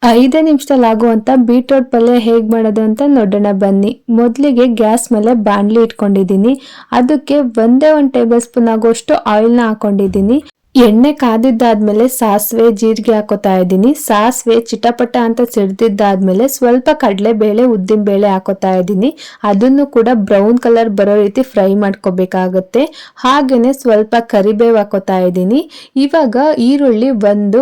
5 ನಿಮಿಷದಲ್ಲಿ ಆಗುವಂತ ಬೀಟ್ರೋಟ್ ಪಲ್ಯ ಹೇಗ್ ಮಾಡೋದು ಅಂತ ನೋಡೋಣ ಬನ್ನಿ. ಮೊದಲಿಗೆ ಗ್ಯಾಸ್ ಮೇಲೆ ಬಾಣಲಿ ಇಟ್ಕೊಂಡಿದ್ದೀನಿ. ಅದಕ್ಕೆ ಒಂದೇ 1 ಟೇಬಲ್ ಸ್ಪೂನ್ ಆಗುವಷ್ಟು ಆಯಿಲ್ನ ಹಾಕೊಂಡಿದ್ದೀನಿ. ಎಣ್ಣೆ ಕಾದಿದ್ದಾದ್ಮೇಲೆ ಸಾಸಿವೆ ಜೀರಿಗೆ ಹಾಕೋತಾ ಇದ್ದೀನಿ. ಸಾಸಿವೆ ಚಿಟಪಟ ಅಂತ ಸಿಡ್ದಿದ್ದಾದ್ಮೇಲೆ ಸ್ವಲ್ಪ ಕಡಲೆಬೇಳೆ ಉದ್ದಿನ ಬೇಳೆ ಹಾಕೋತಾ ಇದ್ದೀನಿ. ಅದನ್ನು ಕೂಡ ಬ್ರೌನ್ ಕಲರ್ ಬರೋ ರೀತಿ ಫ್ರೈ ಮಾಡ್ಕೋಬೇಕಾಗುತ್ತೆ. ಹಾಗೇನೆ ಸ್ವಲ್ಪ ಕರಿಬೇವು ಹಾಕೋತಾ ಇದ್ದೀನಿ. ಇವಾಗ ಈರುಳ್ಳಿ ಒಂದು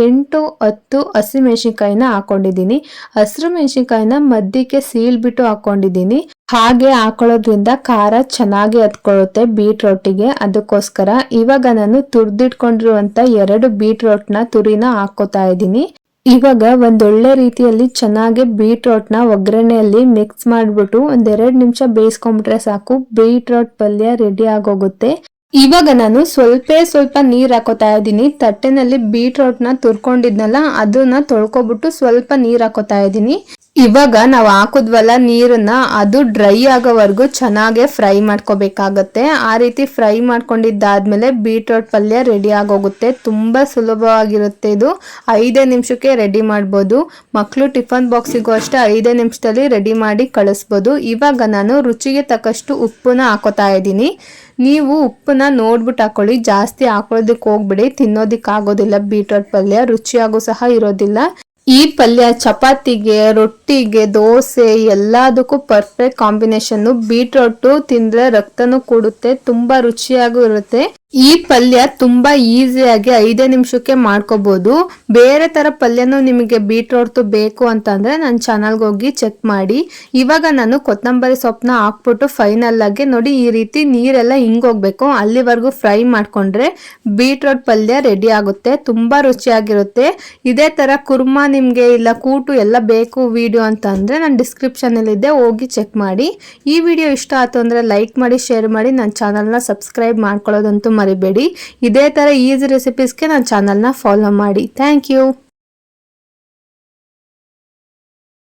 8-10 ಹಸಿಮೆಣಸಿನಕಾಯಿನ ಹಾಕೊಂಡಿದ್ದೀನಿ. ಹಸಿರು ಮೆಣಸಿನಕಾಯಿನ ಮಧ್ಯಕ್ಕೆ ಸೀಳ್ಬಿಟ್ಟು ಹಾಕೊಂಡಿದ್ದೀನಿ. ಹಾಗೆ ಹಾಕೊಳ್ಳೋದ್ರಿಂದ ಖಾರ ಚೆನ್ನಾಗಿ ಹತ್ಕೊಳ್ಳುತ್ತೆ ಬೀಟ್ರೋಟಿಗೆ. ಅದಕ್ಕೋಸ್ಕರ ಇವಾಗ ನಾನು ತುರ್ದಿಟ್ಕೊಂಡಿರುವಂತ 2 ಬೀಟ್ರೋಟ್ನ ತುರಿನ ಹಾಕೋತಾ ಇದ್ದೀನಿ. ಇವಾಗ ಒಂದೊಳ್ಳೆ ರೀತಿಯಲ್ಲಿ ಚೆನ್ನಾಗಿ ಬೀಟ್ರೋಟ್ನ ಒಗ್ಗರಣೆಯಲ್ಲಿ ಮಿಕ್ಸ್ ಮಾಡ್ಬಿಟ್ಟು 1-2 ನಿಮಿಷ ಬೇಯಿಸ್ಕೊಂಡ್ಬಿಟ್ರೆ ಸಾಕು, ಬೀಟ್ರೋಟ್ ಪಲ್ಯ ರೆಡಿ ಆಗೋಗುತ್ತೆ. ಇವಾಗ ನಾನು ಸ್ವಲ್ಪ ನೀರ್ ಹಾಕೋತಾ ಇದ್ದೀನಿ. ತಟ್ಟೆನಲ್ಲಿ ಬೀಟ್ರೋಟ್ನ ತುರ್ಕೊಂಡಿದ್ನಲ್ಲ ಅದನ್ನ ತೊಳ್ಕೊಬಿಟ್ಟು ಸ್ವಲ್ಪ ನೀರ್ ಹಾಕೋತಾ ಇದ್ದೀನಿ. ಇವಾಗ ನಾವು ಹಾಕುದ್ವಲ್ಲ ನೀರನ್ನ, ಅದು ಡ್ರೈ ಆಗೋವರೆಗೂ ಚೆನ್ನಾಗಿ ಫ್ರೈ ಮಾಡ್ಕೋಬೇಕಾಗತ್ತೆ. ಆ ರೀತಿ ಫ್ರೈ ಮಾಡ್ಕೊಂಡಿದ್ದಾದ್ಮೇಲೆ ಬೀಟ್ರೋಟ್ ಪಲ್ಯ ರೆಡಿ ಆಗೋಗುತ್ತೆ. ತುಂಬಾ ಸುಲಭವಾಗಿರುತ್ತೆ ಇದು. 5 ನಿಮಿಷಕ್ಕೆ ರೆಡಿ ಮಾಡ್ಬೋದು. ಮಕ್ಕಳು ಟಿಫನ್ ಬಾಕ್ಸಿಗೂ ಅಷ್ಟೇ 5 ನಿಮಿಷದಲ್ಲಿ ರೆಡಿ ಮಾಡಿ ಕಳಿಸ್ಬೋದು. ಇವಾಗ ನಾನು ರುಚಿಗೆ ತಕ್ಕಷ್ಟು ಉಪ್ಪನ್ನ ಹಾಕೋತಾ ಇದ್ದೀನಿ. ನೀವು ಉಪ್ಪನ್ನ ನೋಡ್ಬಿಟ್ಟು ಹಾಕೊಳ್ಳಿ, ಜಾಸ್ತಿ ಹಾಕೊಳ್ಳೋದಕ್ಕೆ ಹೋಗ್ಬಿಡಿ, ತಿನ್ನೋದಿಕ್ ಆಗೋದಿಲ್ಲ. ಬೀಟ್ರೋಟ್ ಪಲ್ಯ ರುಚಿಯಾಗೂ ಸಹ ಇರೋದಿಲ್ಲ. ಈ ಪಲ್ಯ ಚಪಾತಿಗೆ, ರೊಟ್ಟಿಗೆ, ದೋಸೆ ಎಲ್ಲದಕ್ಕೂ ಪರ್ಫೆಕ್ಟ್ ಕಾಂಬಿನೇಷನ್. ಬೀಟ್ರೋಟ್ ತಿಂದ್ರೆ ರಕ್ತನೂ ಕೂಡುತ್ತೆ, ತುಂಬಾ ರುಚಿಯಾಗೂ ಇರುತ್ತೆ. ಈ ಪಲ್ಯ ತುಂಬಾ ಈಸಿಯಾಗಿ 5 ನಿಮಿಷಕ್ಕೆ ಮಾಡ್ಕೋಬಹುದು. ಬೇರೆ ತರ ಪಲ್ಯನೂ ನಿಮಗೆ ಬೀಟ್ರೋಟ್ ಬೇಕು ಅಂತಂದ್ರೆ ನನ್ನ ಚಾನಲ್ಗೆ ಹೋಗಿ ಚೆಕ್ ಮಾಡಿ. ಇವಾಗ ನಾನು ಕೊತ್ತಂಬರಿ ಸೊಪ್ಪನ್ನ ಹಾಕ್ಬಿಟ್ಟು ಫೈನಲ್ ಆಗಿ ನೋಡಿ ಈ ರೀತಿ ನೀರೆಲ್ಲ ಹಿಂಗೋಗ್ಬೇಕು, ಅಲ್ಲಿವರೆಗೂ ಫ್ರೈ ಮಾಡ್ಕೊಂಡ್ರೆ ಬೀಟ್ರೋಟ್ ಪಲ್ಯ ರೆಡಿ ಆಗುತ್ತೆ. ತುಂಬಾ ರುಚಿಯಾಗಿರುತ್ತೆ. ಇದೇ ತರ ಕುರ್ಮಾ ನಿಮ್ಗೆ ಇಲ್ಲ ಕೂಟು ಎಲ್ಲ ಬೇಕು ವಿಡಿಯೋ ಅಂತ ಅಂದ್ರೆ ನಾನು ಡಿಸ್ಕ್ರಿಪ್ಷನ್ ಅಲ್ಲಿ ಇದೆ, ಹೋಗಿ ಚೆಕ್ ಮಾಡಿ. ಈ ವಿಡಿಯೋ ಇಷ್ಟ ಆಯ್ತು ಅಂದ್ರೆ ಲೈಕ್ ಮಾಡಿ, ಶೇರ್ ಮಾಡಿ, ನನ್ನ ಚಾನಲ್ನ ಸಬ್ಸ್ಕ್ರೈಬ್ ಮಾಡ್ಕೊಳ್ಳೋದಂತೂ ಮರಿಬೇಡಿ. ಇದೇ ತರ ಈಸಿ ರೆಸಿಪೀಸ್ಗೆ ನನ್ನ ಚಾನಲ್ನ ಫಾಲೋ ಮಾಡಿ. Thank you.